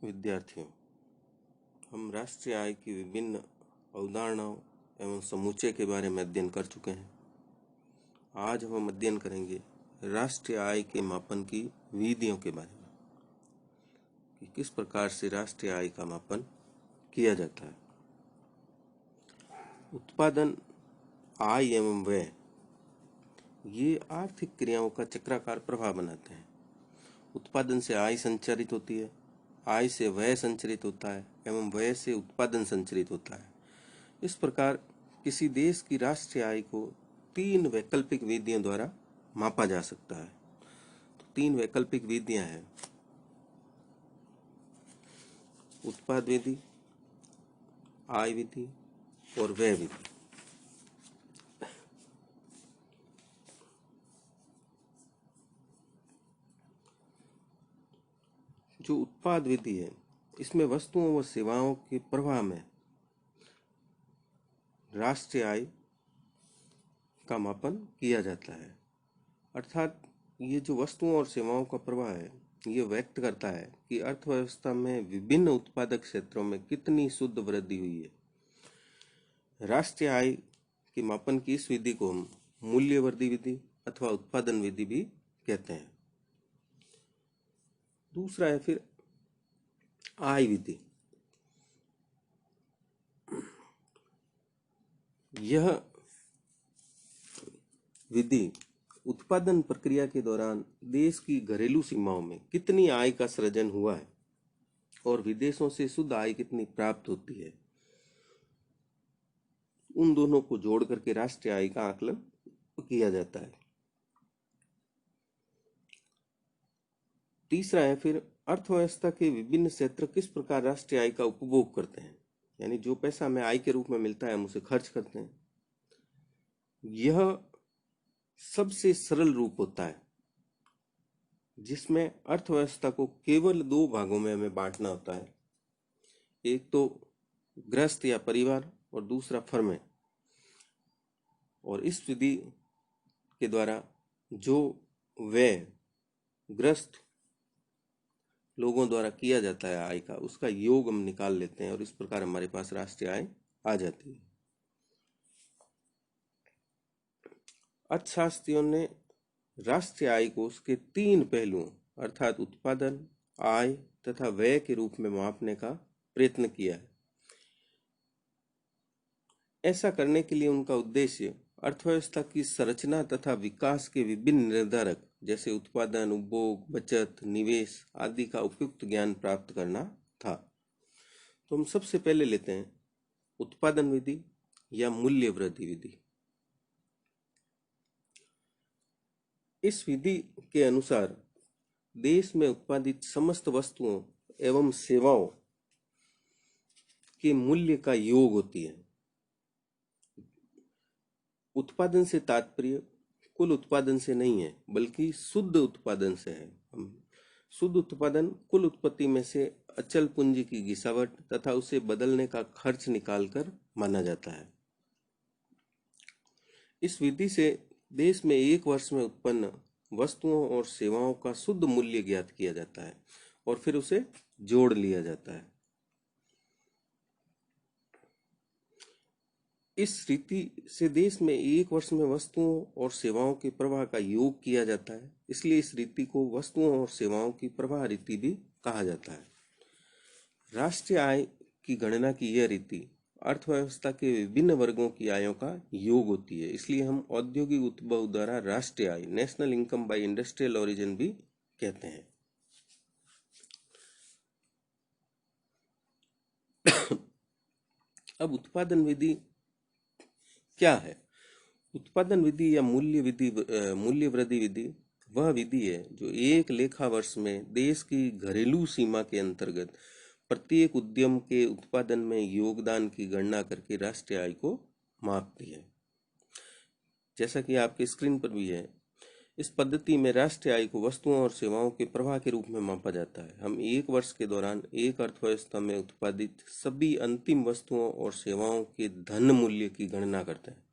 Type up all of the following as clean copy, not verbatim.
विद्यार्थियों, हम राष्ट्रीय आय की विभिन्न अवधारणाओं एवं समुच्चय के बारे में अध्ययन कर चुके हैं। आज हम अध्ययन करेंगे राष्ट्रीय आय के मापन की विधियों के बारे में कि किस प्रकार से राष्ट्रीय आय का मापन किया जाता है। उत्पादन, आय एवं व्यय ये आर्थिक क्रियाओं का चक्राकार प्रभाव बनाते हैं। उत्पादन से आय संचारित होती है, आय से व्यय संचरित होता है एवं व्यय से उत्पादन संचरित होता है। इस प्रकार किसी देश की राष्ट्रीय आय को 3 वैकल्पिक विधियों द्वारा मापा जा सकता है। तो 3 वैकल्पिक विधियां हैं: उत्पाद विधि, आय विधि और व्यय विधि। जो उत्पाद विधि है, इसमें वस्तुओं व सेवाओं के प्रवाह में राष्ट्रीय आय का मापन किया जाता है। अर्थात ये जो वस्तुओं और सेवाओं का प्रवाह है, ये व्यक्त करता है कि अर्थव्यवस्था में विभिन्न उत्पादक क्षेत्रों में कितनी शुद्ध वृद्धि हुई है। राष्ट्रीय आय के मापन की इस विधि को हम मूल्यवर्धी विधि अथवा उत्पादन विधि भी कहते हैं। दूसरा है फिर आय विधि। यह विधि उत्पादन प्रक्रिया के दौरान देश की घरेलू सीमाओं में कितनी आय का सृजन हुआ है और विदेशों से शुद्ध आय कितनी प्राप्त होती है, उन दोनों को जोड़ करके राष्ट्रीय आय का आकलन किया जाता है। तीसरा है फिर अर्थव्यवस्था के विभिन्न क्षेत्र किस प्रकार राष्ट्रीय आय का उपभोग करते हैं, यानी जो पैसा हमें आय के रूप में मिलता है हम उसे खर्च करते हैं। यह सबसे सरल रूप होता है जिसमें अर्थव्यवस्था को केवल 2 भागों में हमें बांटना होता है, एक तो गृहस्थ या परिवार और दूसरा फर्में। और इस विधि के द्वारा जो व्यय गृहस्थ लोगों द्वारा किया जाता है आय का, उसका योग हम निकाल लेते हैं और इस प्रकार हमारे पास राष्ट्रीय आय आ जाती है। अर्थशास्त्रियों ने राष्ट्रीय आय को उसके 3 पहलुओं अर्थात उत्पादन, आय तथा व्यय के रूप में मापने का प्रयत्न किया है। ऐसा करने के लिए उनका उद्देश्य अर्थव्यवस्था की संरचना तथा विकास के विभिन्न निर्धारक जैसे उत्पादन, उपभोग, बचत, निवेश आदि का उपयुक्त ज्ञान प्राप्त करना था। तो हम सबसे पहले लेते हैं उत्पादन विधि या मूल्य वृद्धि विधि। इस विधि के अनुसार देश में उत्पादित समस्त वस्तुओं एवं सेवाओं के मूल्य का योग होती है। उत्पादन से तात्पर्य कुल उत्पादन से नहीं है, बल्कि शुद्ध उत्पादन से है। शुद्ध उत्पादन कुल उत्पत्ति में से अचल पूंजी की गिरावट तथा उसे बदलने का खर्च निकालकर माना जाता है। इस विधि से देश में एक वर्ष में उत्पन्न वस्तुओं और सेवाओं का शुद्ध मूल्य ज्ञात किया जाता है और फिर उसे जोड़ लिया जाता है। इस रीति से देश में एक वर्ष में वस्तुओं और सेवाओं के प्रवाह का योग किया जाता है, इसलिए इस रीति को वस्तुओं और सेवाओं की प्रवाह रीति भी कहा जाता है। राष्ट्रीय आय की गणना की यह रीति अर्थव्यवस्था के विभिन्न वर्गों की आयों का योग होती है, इसलिए हम औद्योगिक उद्भव द्वारा राष्ट्रीय आय, national income by industrial origin भी कहते हैं। अब उत्पादन विधि क्या है? उत्पादन विधि या मूल्य वृद्धि विधि वह विधि है जो एक लेखा वर्ष में देश की घरेलू सीमा के अंतर्गत प्रत्येक उद्यम के उत्पादन में योगदान की गणना करके राष्ट्रीय आय को मापती है। जैसा कि आपके स्क्रीन पर भी है, इस पद्धति में राष्ट्रीय आय को वस्तुओं और सेवाओं के प्रवाह के रूप में मापा जाता है। हम एक वर्ष के दौरान एक अर्थव्यवस्था में उत्पादित सभी अंतिम वस्तुओं और सेवाओं के धन मूल्य की गणना करते हैं।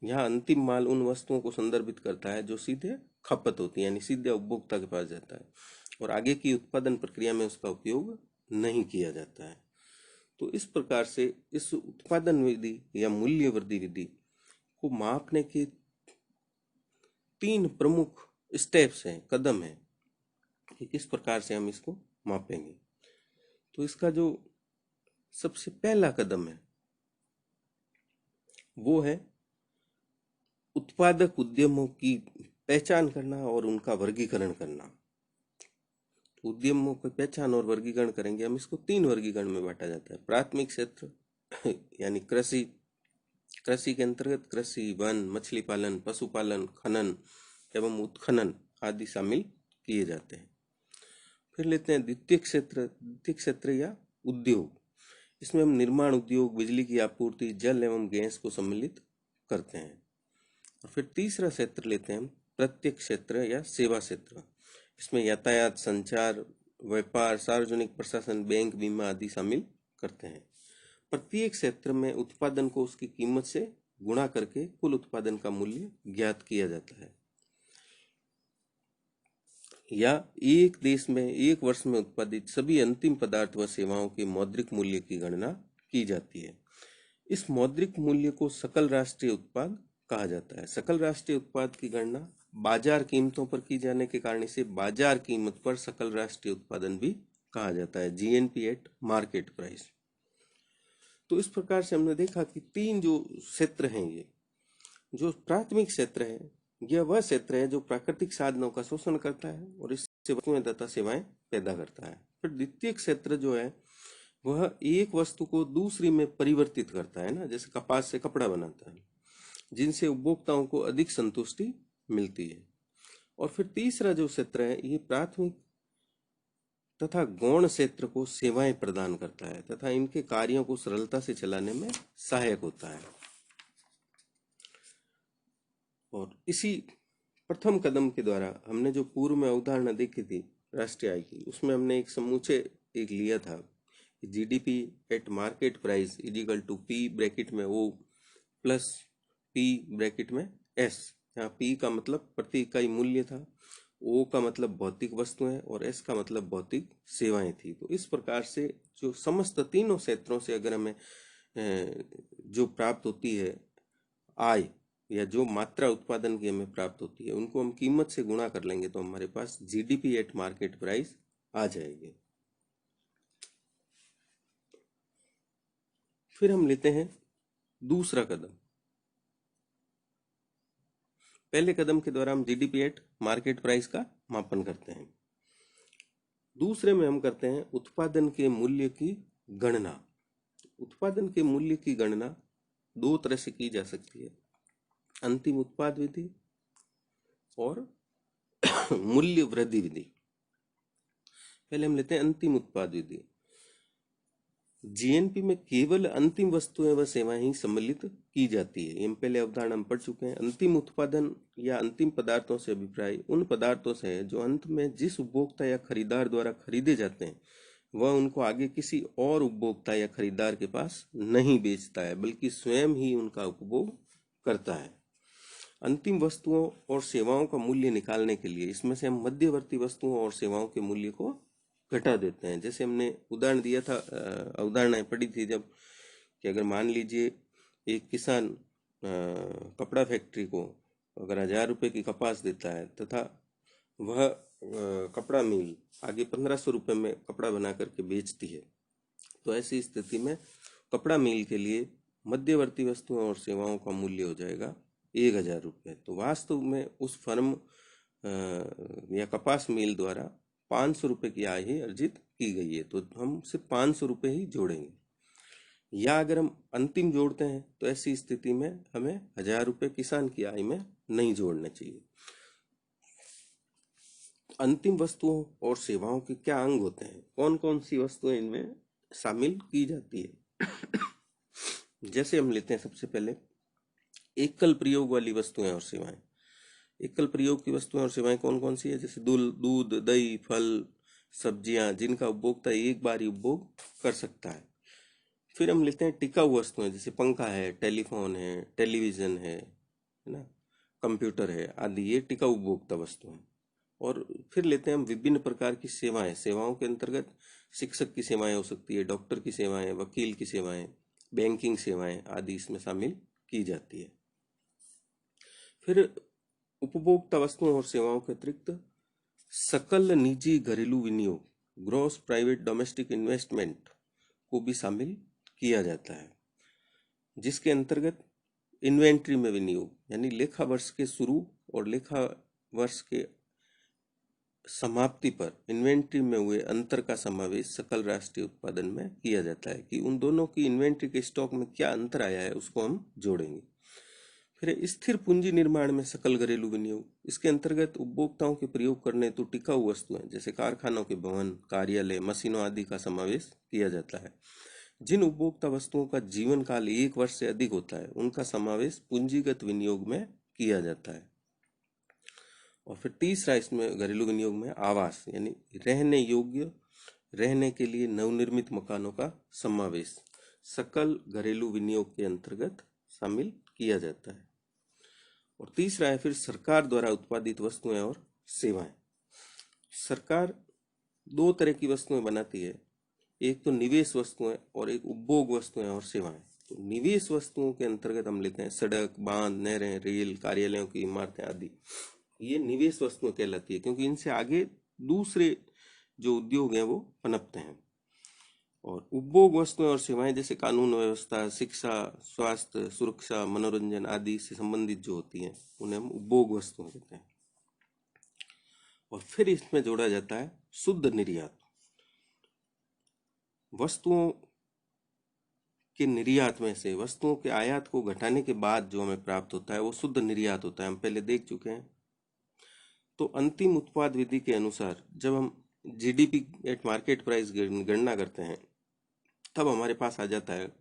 यहाँ अंतिम माल उन वस्तुओं को संदर्भित करता है जो सीधे खपत होती है, यानी सीधे उपभोक्ता के पास जाता है और आगे की उत्पादन प्रक्रिया में उसका उपयोग नहीं किया जाता है। तो इस प्रकार से इस उत्पादन विधि या मूल्य वृद्धि विधि को मापने के 3 प्रमुख स्टेप्स हैं, कदम हैं कि किस प्रकार से हम इसको मापेंगे। तो इसका जो सबसे पहला कदम है वो है उत्पादक उद्यमों की पहचान करना और उनका वर्गीकरण करना। उद्यमों की पहचान और वर्गीकरण करेंगे हम। इसको 3 वर्गीकरण में बांटा जाता है। प्राथमिक क्षेत्र यानी कृषि, कृषि के अंतर्गत कृषि, वन, मछली पालन, पशुपालन, खनन एवं उत्खनन आदि शामिल किए जाते हैं। फिर लेते हैं द्वितीय क्षेत्र। द्वितीय क्षेत्र या उद्योग, इसमें हम निर्माण उद्योग, बिजली की आपूर्ति, जल एवं गैस को सम्मिलित करते हैं। और फिर तीसरा क्षेत्र लेते हैं हम प्रत्यक्ष क्षेत्र या सेवा क्षेत्र। इसमें यातायात, संचार, व्यापार, सार्वजनिक प्रशासन, बैंक, बीमा आदि शामिल करते हैं। प्रत्येक क्षेत्र में उत्पादन को उसकी कीमत से गुणा करके कुल उत्पादन का मूल्य ज्ञात किया जाता है। या एक देश में एक वर्ष में उत्पादित सभी अंतिम पदार्थ व सेवाओं के मौद्रिक मूल्य की गणना की जाती है। इस मौद्रिक मूल्य को सकल राष्ट्रीय उत्पाद कहा जाता है। सकल राष्ट्रीय उत्पाद की गणना बाजार कीमतों पर की जाने के कारण इसे बाजार कीमत पर सकल राष्ट्रीय उत्पादन भी कहा जाता है, जीएनपी एट मार्केट प्राइस। तो इस प्रकार से हमने देखा कि 3 जो क्षेत्र हैं, ये जो प्राथमिक क्षेत्र है यह वह क्षेत्र है जो प्राकृतिक साधनों का शोषण करता है और इससे वस्तुएं तथा सेवाएं पैदा करता है। फिर द्वितीय क्षेत्र जो है वह एक वस्तु को दूसरी में परिवर्तित करता है ना, जैसे कपास से कपड़ा बनाता है, जिनसे उपभोक्ताओं को अधिक संतुष्टि मिलती है। और फिर तीसरा जो क्षेत्र है ये प्राथमिक तथा गौण क्षेत्र को सेवाएं प्रदान करता है तथा इनके कार्यों को सरलता से चलाने में सहायक होता है। और इसी प्रथम कदम के द्वारा हमने जो पूर्व में अवधारणा देखी थी राष्ट्रीय आय की, उसमें हमने एक समूचे एक लिया था, GDP at market price is equal to P bracket में ओ प्लस पी ब्रैकेट में एस। यहाँ पी का मतलब प्रति इकाई मूल्य था, ओ का मतलब भौतिक वस्तुएं और एस का मतलब भौतिक सेवाएं थी। तो इस प्रकार से जो समस्त तीनों क्षेत्रों से अगर हमें जो प्राप्त होती है आय या जो मात्रा उत्पादन की हमें प्राप्त होती है उनको हम कीमत से गुणा कर लेंगे तो हमारे पास जीडीपी एट मार्केट प्राइस आ जाएगी। फिर हम लेते हैं दूसरा कदम। पहले कदम के द्वारा हम जीडीपी एट मार्केट प्राइस का मापन करते हैं। दूसरे में हम करते हैं उत्पादन के मूल्य की गणना। उत्पादन के मूल्य की गणना 2 तरह से की जा सकती है, अंतिम उत्पाद विधि और मूल्य वृद्धि विधि। पहले हम लेते हैं अंतिम उत्पाद विधि। जीएनपी में केवल अंतिम वस्तुएं व सेवाएं ही सम्मिलित की जाती है। हम पहले अवधारणा हम पढ़ चुके हैं। अंतिम उत्पादन या अंतिम पदार्थों से अभिप्राय उन पदार्थों से है जो अंत में जिस उपभोक्ता या खरीदार द्वारा खरीदे जाते हैं वह उनको आगे किसी और उपभोक्ता या खरीदार के पास नहीं बेचता है बल्कि स्वयं ही उनका उपभोग करता है। अंतिम वस्तुओं और सेवाओं का मूल्य निकालने के लिए इसमें से हम मध्यवर्ती वस्तुओं और सेवाओं के मूल्य को घटा देते हैं। जैसे हमने उदाहरण दिया था, अवधारणाएं पढ़ी थी जब, कि अगर मान लीजिए एक किसान कपड़ा फैक्ट्री को अगर 1000 रुपये की कपास देता है तथा वह कपड़ा मिल आगे 1500 रुपये में कपड़ा बना करके बेचती है, तो ऐसी स्थिति में कपड़ा मिल के लिए मध्यवर्ती वस्तुओं और सेवाओं का मूल्य हो जाएगा 1000 रुपये। तो वास्तव में उस फर्म या कपास मिल द्वारा 500 रुपये की आय ही अर्जित की गई है, तो हम सिर्फ 500 रुपये ही जोड़ेंगे। या अगर हम अंतिम जोड़ते हैं तो ऐसी स्थिति में हमें 1000 रुपये किसान की आय में नहीं जोड़ना चाहिए। अंतिम वस्तुओं और सेवाओं के क्या अंग होते हैं, कौन कौन सी वस्तुएं इनमें शामिल की जाती है? जैसे हम लेते हैं सबसे पहले एकल प्रयोग वाली वस्तुएं और सेवाएं। एकल प्रयोग की वस्तुएं और सेवाएं कौन कौन सी है? जैसे दूध, दही, फल, सब्जियां जिनका उपभोक्ता एक बार ही उपभोग कर सकता है। फिर हम लेते हैं टिकाऊ वस्तुएं, जैसे पंखा है, टेलीफोन है, टेलीविजन है ना, कंप्यूटर है आदि, ये टिकाऊ उपभोक्ता वस्तु हैं। और फिर लेते हैं हम विभिन्न प्रकार की सेवाएं। सेवाओं के अंतर्गत शिक्षक की सेवाएं हो सकती है, डॉक्टर की सेवाएं, वकील की सेवाएं, बैंकिंग सेवाएं आदि इसमें शामिल की जाती है। फिर उपभोक्ता वस्तुओं और सेवाओं के अतिरिक्त सकल निजी घरेलू विनियोग, ग्रॉस प्राइवेट डोमेस्टिक इन्वेस्टमेंट को भी शामिल किया जाता है, जिसके अंतर्गत इन्वेंट्री में विनियोग यानी लेखा वर्ष के शुरू और लेखा वर्ष के समाप्ति पर इन्वेंट्री में हुए अंतर का समावेश सकल राष्ट्रीय उत्पादन में किया जाता है कि उन दोनों की इन्वेंट्री के स्टॉक में क्या अंतर आया है उसको हम जोड़ेंगे। फिर स्थिर पूंजी निर्माण में सकल घरेलू विनियोग, इसके अंतर्गत उपभोक्ताओं के प्रयोग करने हेतु टिकाऊ वस्तुएं जैसे कारखानों के भवन, कार्यालय, मशीनों आदि का समावेश किया जाता है। जिन उपभोक्ता वस्तुओं का जीवन काल 1 वर्ष से अधिक होता है उनका समावेश पूंजीगत विनियोग में किया जाता है। और फिर तीसरा इसमें घरेलू विनियोग में आवास यानी रहने योग्य, रहने के लिए नवनिर्मित मकानों का समावेश सकल घरेलू विनियोग के अंतर्गत शामिल किया जाता है। और तीसरा है फिर सरकार द्वारा उत्पादित वस्तुएं और सेवाएं। सरकार 2 तरह की वस्तुएं बनाती है, एक तो निवेश वस्तुएं और एक उपभोग वस्तुएं और सेवाएं। तो निवेश वस्तुओं के अंतर्गत हम लेते हैं सड़क, बांध, नहरें, रेल, कार्यालयों की इमारतें आदि। ये निवेश वस्तुएं कहलाती है क्योंकि इनसे आगे दूसरे जो उद्योग हैं वो पनपते हैं। और उपभोग वस्तुएं और सेवाएं जैसे कानून व्यवस्था, शिक्षा, स्वास्थ्य, सुरक्षा, मनोरंजन आदि से संबंधित जो होती हैं उन्हें हम उपभोग वस्तुएं कहते हैं। और फिर इसमें जोड़ा जाता है शुद्ध निर्यात। वस्तुओं के निर्यात में से वस्तुओं के आयात को घटाने के बाद जो हमें प्राप्त होता है वो शुद्ध निर्यात होता है, हम पहले देख चुके हैं। तो अंतिम उत्पाद विधि के अनुसार जब हम जीडीपी एट मार्केट प्राइस गणना करते हैं तब हमारे पास आ जाता है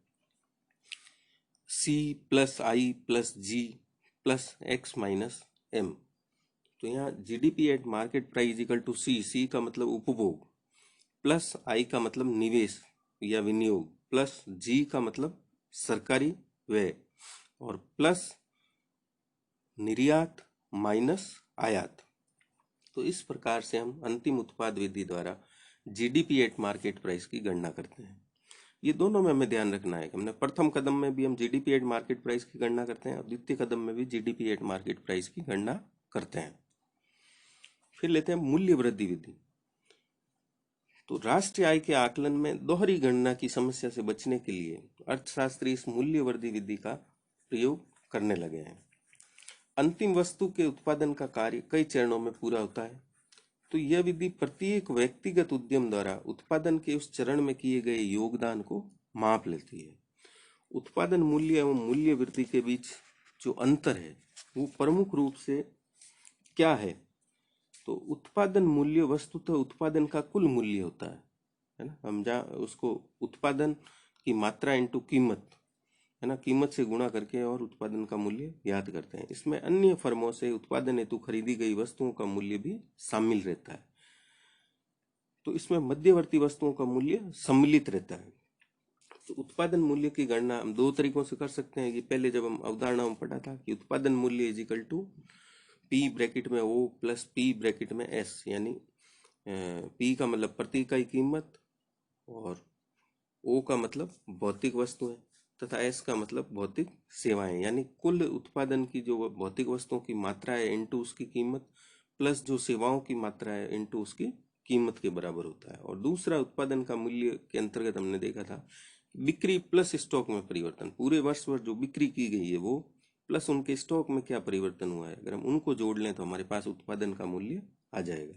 C+I+G+X-M। तो यहाँ GDP at market price equal to C का मतलब उपभोग, प्लस आई का मतलब निवेश या विनियोग, प्लस जी का मतलब सरकारी व्यय और प्लस निर्यात माइनस आयात। तो इस प्रकार से हम अंतिम उत्पाद विधि द्वारा जीडीपी एट मार्केट प्राइस की गणना करते हैं। ये दोनों में हमें ध्यान रखना है कि हमने प्रथम कदम में भी हम जीडीपी एट मार्केट प्राइस की गणना करते हैं और द्वितीय कदम में भी जीडीपी एट मार्केट प्राइस की गणना करते हैं। फिर लेते हैं मूल्य वृद्धि विधि। तो राष्ट्रीय आय के आकलन में दोहरी गणना की समस्या से बचने के लिए अर्थशास्त्री इस मूल्य वृद्धि विधि का प्रयोग करने लगे हैं। अंतिम वस्तु के उत्पादन का कार्य कई चरणों में पूरा होता है, तो यह विधि प्रत्येक व्यक्तिगत उद्यम द्वारा उत्पादन के उस चरण में किए गए योगदान को माप लेती है। उत्पादन मूल्य एवं मूल्य वृद्धि के बीच जो अंतर है वो प्रमुख रूप से क्या है? तो उत्पादन मूल्य वस्तुतः उत्पादन का कुल मूल्य होता है ना। हम जहाँ उसको उत्पादन की मात्रा इंटू कीमत है ना, कीमत से गुणा करके और उत्पादन का मूल्य याद करते हैं। इसमें अन्य फर्मों से उत्पादन हेतु खरीदी गई वस्तुओं का मूल्य भी शामिल रहता है। तो इसमें मध्यवर्ती वस्तुओं का मूल्य सम्मिलित रहता है। तो उत्पादन मूल्य की गणना हम 2 तरीकों से कर सकते हैं। कि पहले जब हम अवधारणा में पढ़ा था कि उत्पादन मूल्य is equal to P bracket में ओ प्लस पी ब्रैकेट में एस, यानी पी का मतलब प्रति इकाई कीमत और ओ का मतलब भौतिक वस्तुएं तथा एस का मतलब भौतिक सेवाएं, यानी कुल उत्पादन की जो भौतिक वस्तुओं की मात्रा है इनटू उसकी कीमत प्लस जो सेवाओं की मात्रा है इनटू उसकी कीमत के बराबर होता है। और दूसरा उत्पादन का मूल्य के अंतर्गत हमने देखा था बिक्री प्लस स्टॉक में परिवर्तन, पूरे वर्ष भर जो बिक्री की गई है वो प्लस उनके स्टॉक में क्या परिवर्तन हुआ है, अगर हम उनको जोड़ लें तो हमारे पास उत्पादन का मूल्य आ जाएगा।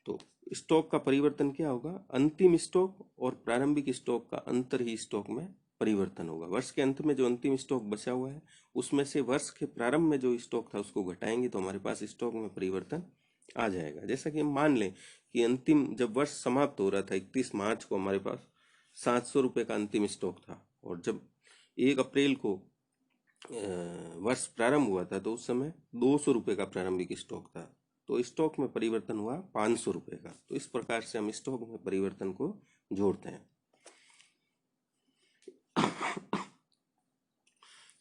तो स्टॉक का परिवर्तन क्या होगा? अंतिम स्टॉक और प्रारंभिक स्टॉक का अंतर ही स्टॉक में परिवर्तन होगा। वर्ष के अंत में जो अंतिम स्टॉक बचा हुआ है उसमें से वर्ष के प्रारंभ में जो स्टॉक था उसको घटाएंगे तो हमारे पास स्टॉक में परिवर्तन आ जाएगा। जैसा कि हम मान लें कि अंतिम जब वर्ष समाप्त हो रहा था 31 मार्च को हमारे पास 700 रुपये का अंतिम स्टॉक था और जब 1 अप्रैल को वर्ष प्रारंभ हुआ था तो उस समय 200 रुपये का प्रारंभिक स्टॉक था, तो स्टॉक में परिवर्तन हुआ 500 रुपये का। तो इस प्रकार से हम स्टॉक में परिवर्तन को जोड़ते हैं।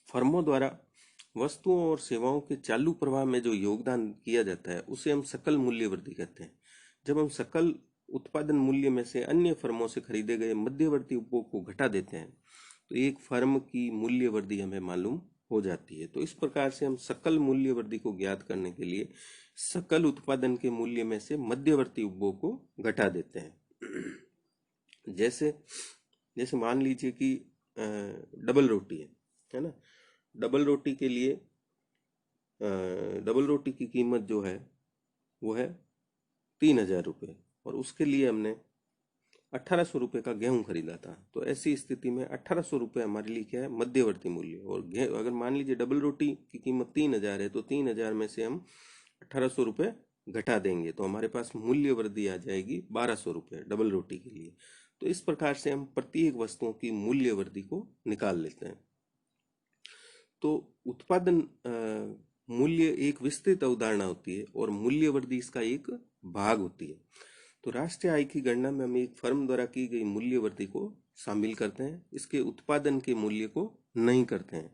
फर्मों द्वारा वस्तुओं और सेवाओं के चालू प्रवाह में जो योगदान किया जाता है उसे हम सकल मूल्य वृद्धि कहते हैं। जब हम सकल उत्पादन मूल्य में से अन्य फर्मों से खरीदे गए मध्यवर्ती उपभोग को घटा देते हैं तो एक फर्म की मूल्य वृद्धि हमें मालूम हो जाती है। तो इस प्रकार से हम सकल मूल्य वृद्धि को ज्ञात करने के लिए सकल उत्पादन के मूल्य में से मध्यवर्ती उपभोग को घटा देते हैं। जैसे जैसे मान लीजिए कि डबल रोटी है ना। डबल रोटी के लिए डबल रोटी की कीमत जो है वो है 3,000 रुपये और उसके लिए हमने 1,800 रुपये का गेहूं खरीदा था। तो ऐसी स्थिति में 1,800 रुपये हमारे लिए क्या है, मध्यवर्ती मूल्य। और अगर मान लीजिए डबल रोटी की कीमत 3,000 है तो 3,000 में से हम 1,800 रुपये घटा देंगे तो हमारे पास मूल्य वृद्धि आ जाएगी 1,200 रुपये डबल रोटी के लिए। तो इस प्रकार से हम प्रत्येक वस्तुओं की मूल्य वृद्धि को निकाल लेते हैं। तो उत्पादन मूल्य एक विस्तृत अवधारणा होती है और मूल्य वृद्धि इसका एक भाग होती है। तो राष्ट्रीय आय की गणना में हम एक फर्म द्वारा की गई मूल्य वृद्धि को शामिल करते हैं, इसके उत्पादन के मूल्य को नहीं करते हैं।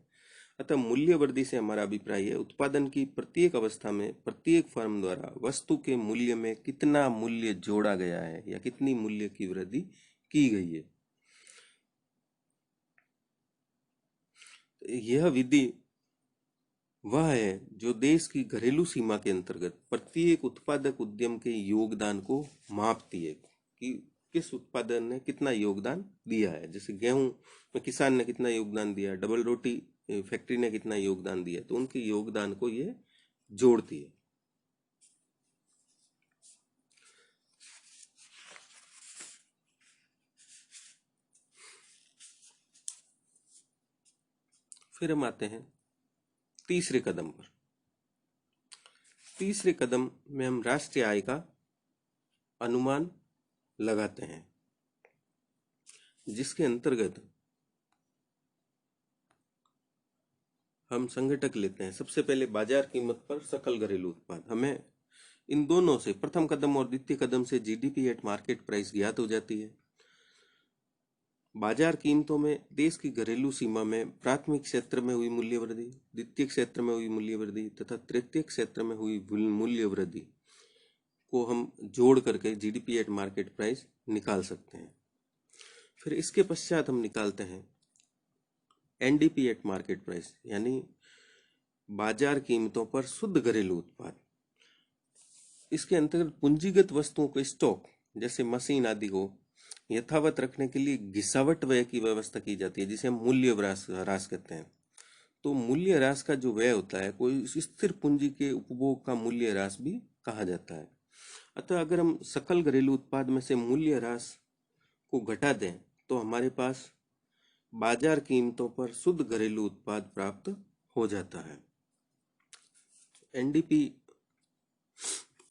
अतः मूल्य वृद्धि से हमारा अभिप्राय है उत्पादन की प्रत्येक अवस्था में प्रत्येक फर्म द्वारा वस्तु के मूल्य में कितना मूल्य जोड़ा गया है या कितनी मूल्य की वृद्धि की गई है। यह विधि वह है जो देश की घरेलू सीमा के अंतर्गत प्रत्येक उत्पादक उद्यम के योगदान को मापती है कि किस उत्पादन ने कितना योगदान दिया है। जैसे गेहूं में किसान ने कितना योगदान दिया, डबल रोटी फैक्ट्री ने कितना योगदान दिया, तो उनके योगदान को ये जोड़ती है। फिर हम आते हैं तीसरे कदम पर। तीसरे कदम में हम राष्ट्रीय आय का अनुमान लगाते हैं, जिसके अंतर्गत हम संघटक लेते हैं। सबसे पहले बाजार कीमत पर सकल घरेलू उत्पाद। हमें इन दोनों से, प्रथम कदम और द्वितीय कदम से जीडीपी एट मार्केट प्राइस ज्ञात हो जाती है। बाजार कीमतों में देश की घरेलू सीमा में प्राथमिक क्षेत्र में हुई मूल्य वृद्धि, द्वितीय क्षेत्र में हुई मूल्य वृद्धि तथा तृतीय क्षेत्र में हुई मूल्य वृद्धि को हम जोड़ करके जीडीपी एट मार्केट प्राइस निकाल सकते हैं। फिर इसके पश्चात हम निकालते हैं एनडीपी एट मार्केट प्राइस, यानी बाजार कीमतों पर शुद्ध घरेलू उत्पाद। इसके अंतर्गत पूंजीगत वस्तुओं के स्टॉक जैसे मशीन आदि को यथावत रखने के लिए घिसावट व्यय की व्यवस्था की जाती है, जिसे हम मूल्य ह्रास कहते हैं। तो मूल्य ह्रास का जो व्यय होता है कोई स्थिर पूंजी के उपभोग का मूल्य ह्रास भी कहा जाता है। अतः अगर हम सकल घरेलू उत्पाद में से मूल्य ह्रास को घटा दें तो हमारे पास बाजार कीमतों पर शुद्ध घरेलू उत्पाद प्राप्त हो जाता है। NDP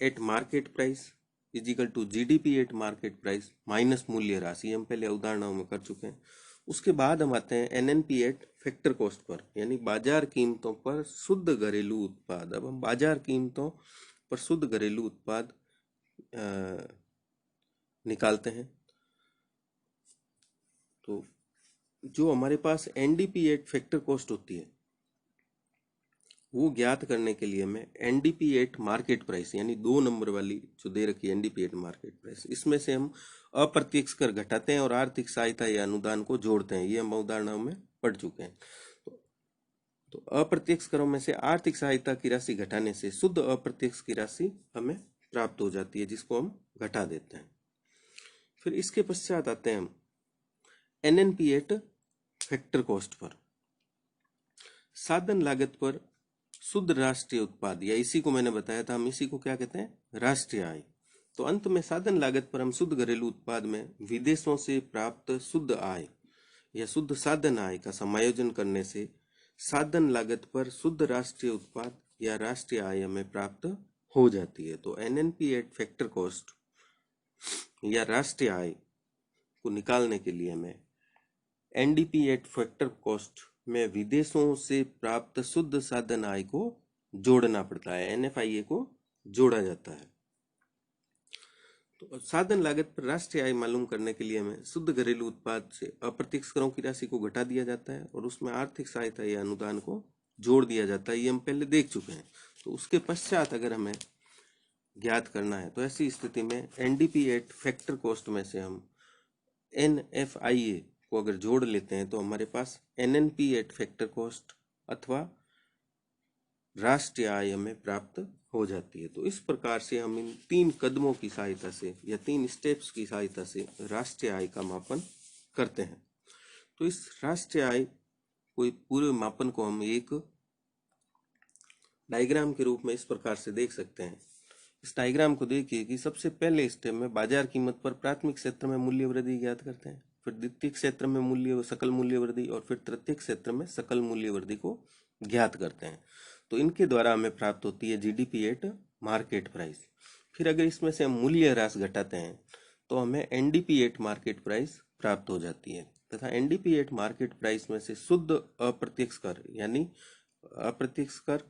at market price is equal to GDP at market price minus मूल्य राशि, हम पहले उदाहरणों में कर चुके हैं। उसके बाद हम आते हैं NNP eight factor cost per, यानी बाजार कीमतों पर शुद्ध घरेलू उत्पाद। अब हम बाजार कीमतों पर शुद्ध घरेलू उत्पाद निकालते हैं। तो जो हमारे पास एनडीपी एट फैक्टर कॉस्ट होती है वो ज्ञात करने के लिए हमें एनडीपी एट मार्केट प्राइस, यानी 2 नंबर वाली जो दे रखी है एनडीपी एट मार्केट प्राइस, इसमें से हम अप्रत्यक्ष कर घटाते हैं और आर्थिक सहायता या अनुदान को जोड़ते हैं। ये हम उदाहरणों में पढ़ चुके हैं। तो अप्रत्यक्ष करों में से आर्थिक सहायता की राशि घटाने से शुद्ध अप्रत्यक्ष की राशि हमें प्राप्त हो जाती है, जिसको हम घटा देते हैं। फिर इसके पश्चात आते हैं हम NNP eight factor cost per. साधन लागत पर शुद्ध राष्ट्रीय उत्पाद, या इसी को मैंने बताया था, हम इसी को क्या कहते हैं, राष्ट्रीय आय। तो अंत में साधन लागत पर हम शुद्ध घरेलू उत्पाद में विदेशों से प्राप्त शुद्ध आय या शुद्ध साधन आय का समायोजन करने से साधन लागत पर शुद्ध राष्ट्रीय उत्पाद या राष्ट्रीय आय हमें प्राप्त हो जाती है। तो एनएनपी एट फैक्टर कॉस्ट या राष्ट्रीय आय को निकालने के लिए हमें एनडीपी एट फैक्टर कॉस्ट में विदेशों से प्राप्त शुद्ध साधन आय को जोड़ना पड़ता है, एनएफआईए को जोड़ा जाता है। तो साधन लागत पर राष्ट्रीय आय मालूम करने के लिए हमें शुद्ध घरेलू उत्पाद से अप्रत्यक्ष करों की राशि को घटा दिया जाता है और उसमें आर्थिक सहायता या अनुदान को जोड़ दिया जाता है, ये हम पहले देख चुके हैं। तो उसके पश्चात अगर हमें ज्ञात करना है तो ऐसी स्थिति में एनडीपी एट फैक्टर कॉस्ट में से हम एनएफआईए को अगर जोड़ लेते हैं तो हमारे पास एनएनपी एट फैक्टर कॉस्ट अथवा राष्ट्रीय आय हमें प्राप्त हो जाती है। तो इस प्रकार से हम इन 3 कदमों की सहायता से या 3 स्टेप्स की सहायता से राष्ट्रीय आय का मापन करते हैं। तो इस राष्ट्रीय आय कोई पूरे मापन को हम एक डायग्राम के रूप में इस प्रकार से देख सकते हैं। इस डायग्राम को देखिए कि सबसे पहले स्टेप में बाजार कीमत पर प्राथमिक क्षेत्र में मूल्य वृद्धि ज्ञात करते हैं, फिर द्वितीय क्षेत्र में मूल्य सकल मूल्य वृद्धि और फिर तृतीय क्षेत्र में सकल मूल्य वृद्धि को ज्ञात करते हैं। तो इनके द्वारा हमें प्राप्त होती है जीडीपी एट मार्केट प्राइस। फिर अगर इसमें से हम मूल्य ह्रास घटाते हैं तो हमें एनडीपी एट मार्केट प्राइस प्राप्त हो जाती है, तथा एनडीपी एट मार्केट प्राइस में से शुद्ध अप्रत्यक्ष कर यानी अप्रत्यक्ष कर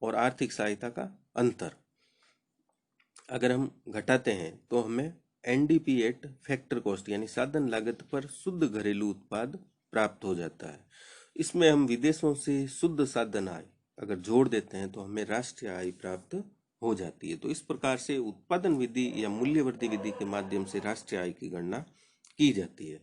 और आर्थिक सहायता का अंतर अगर हम घटाते हैं तो हमें एनडीपी एट फैक्टर कॉस्ट यानी साधन लागत पर शुद्ध घरेलू उत्पाद प्राप्त हो जाता है। इसमें हम विदेशों से शुद्ध साधन आय अगर जोड़ देते हैं तो हमें राष्ट्रीय आय प्राप्त हो जाती है। तो इस प्रकार से उत्पादन विधि या मूल्यवर्धी विधि के माध्यम से राष्ट्रीय आय की गणना की जाती है।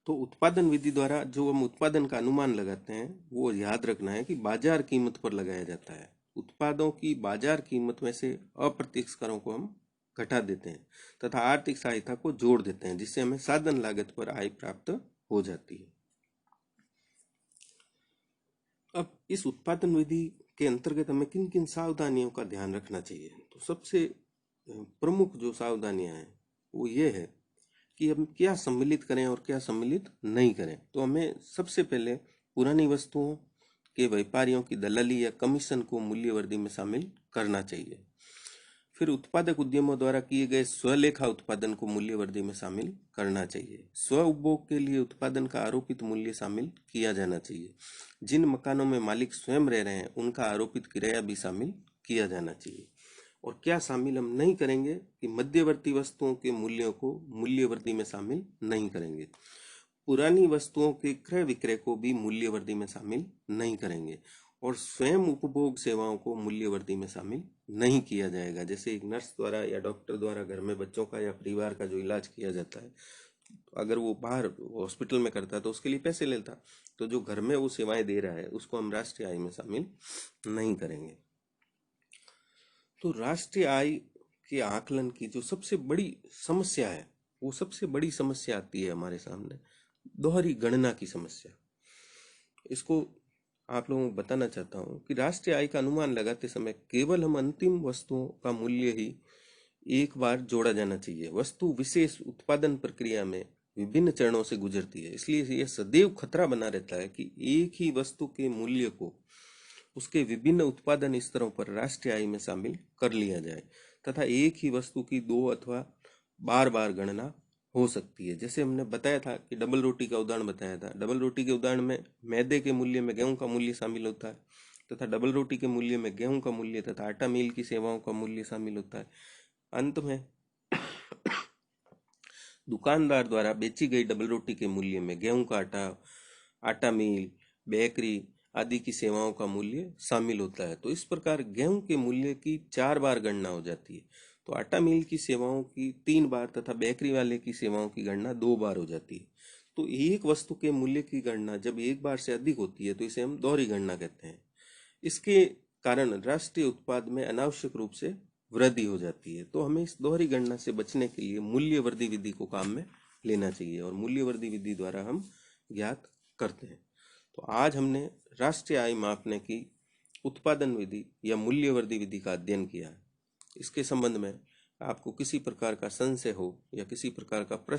तो उत्पादन विधि द्वारा जो हम उत्पादन का अनुमान लगाते हैं वो याद रखना है कि बाजार कीमत पर लगाया जाता है। उत्पादों की बाजार कीमत में से अप्रत्यक्ष करों को हम घटा देते हैं तथा आर्थिक सहायता को जोड़ देते हैं, जिससे हमें साधन लागत पर आय प्राप्त हो जाती है। अब इस उत्पादन विधि के अंतर्गत हमें किन किन सावधानियों का ध्यान रखना चाहिए? तो सबसे प्रमुख जो सावधानियां हैं वो ये है कि हम क्या सम्मिलित करें और क्या सम्मिलित नहीं करें। तो हमें सबसे पहले पुरानी वस्तुओं के व्यापारियों की दलाली या कमीशन को मूल्यवर्धी में शामिल करना चाहिए। फिर उत्पादक उद्यमों द्वारा किए गए स्वलेखा उत्पादन को मूल्यवर्धी में शामिल करना चाहिए। स्व उपभोग के लिए उत्पादन का आरोपित मूल्य शामिल किया जाना चाहिए। जिन मकानों में मालिक स्वयं रह रहे हैं उनका आरोपित किराया भी शामिल किया जाना चाहिए। और क्या शामिल हम नहीं करेंगे कि मध्यवर्ती वस्तुओं के मूल्यों को मूल्यवर्धी में शामिल नहीं करेंगे। पुरानी वस्तुओं के क्रय विक्रय को भी मूल्यवर्धी में शामिल नहीं करेंगे और स्वयं उपभोग सेवाओं को मूल्यवर्धी में शामिल नहीं किया जाएगा। जैसे एक नर्स द्वारा या डॉक्टर द्वारा घर में बच्चों का या परिवार का जो इलाज किया जाता है, अगर वो बाहर हॉस्पिटल में करता है तो उसके लिए पैसे लेता, तो जो घर में वो सेवाएं दे रहा है उसको हम राष्ट्रीय आय में शामिल नहीं करेंगे। तो राष्ट्रीय आय के आकलन की जो सबसे बड़ी समस्या है वो सबसे बड़ी समस्या आती है हमारे सामने दोहरी गणना की समस्या। इसको आप लोगों को बताना चाहता हूं कि राष्ट्रीय आय का अनुमान लगाते समय केवल हम अंतिम वस्तुओं का मूल्य ही एक बार जोड़ा जाना चाहिए। वस्तु विशेष उत्पादन प्रक्रिया में विभिन्न चरणों से गुजरती है, इसलिए यह सदैव खतरा बना रहता है कि एक ही वस्तु के मूल्य को उसके विभिन्न उत्पादन स्तरों पर राष्ट्रीय आय में शामिल कर लिया जाए तथा एक ही वस्तु की 2 अथवा बार बार गणना हो सकती है। जैसे हमने बताया था कि डबल रोटी का उदाहरण बताया था। डबल रोटी के उदाहरण में मैदे के मूल्य में गेहूं का मूल्य शामिल होता है तथा डबल रोटी के मूल्य में गेहूं का मूल्य तथा आटा मील की सेवाओं का मूल्य शामिल होता है। अंत में दुकानदार द्वारा बेची गई डबल रोटी के मूल्य में गेहूं का आटा, आटा मील, बेकरी आदि की सेवाओं का मूल्य शामिल होता है। तो इस प्रकार गेहूं के मूल्य की 4 बार गणना हो जाती है, तो आटा मील की सेवाओं की 3 बार तथा बेकरी वाले की सेवाओं की गणना 2 बार हो जाती है। तो एक वस्तु के मूल्य की गणना जब एक बार से अधिक होती है तो इसे हम दोहरी गणना कहते हैं। इसके कारण राष्ट्रीय उत्पाद में अनावश्यक रूप से वृद्धि हो जाती है। तो हमें इस दोहरी गणना से बचने के लिए मूल्यवर्धी विधि को काम में लेना चाहिए और मूल्यवर्धी विधि द्वारा हम ज्ञात करते हैं। तो आज हमने राष्ट्रीय आय मापने की उत्पादन विधि या मूल्यवर्धी विधि का अध्ययन किया है। इसके संबंध में आपको किसी प्रकार का संशय हो या किसी प्रकार का प्रश्न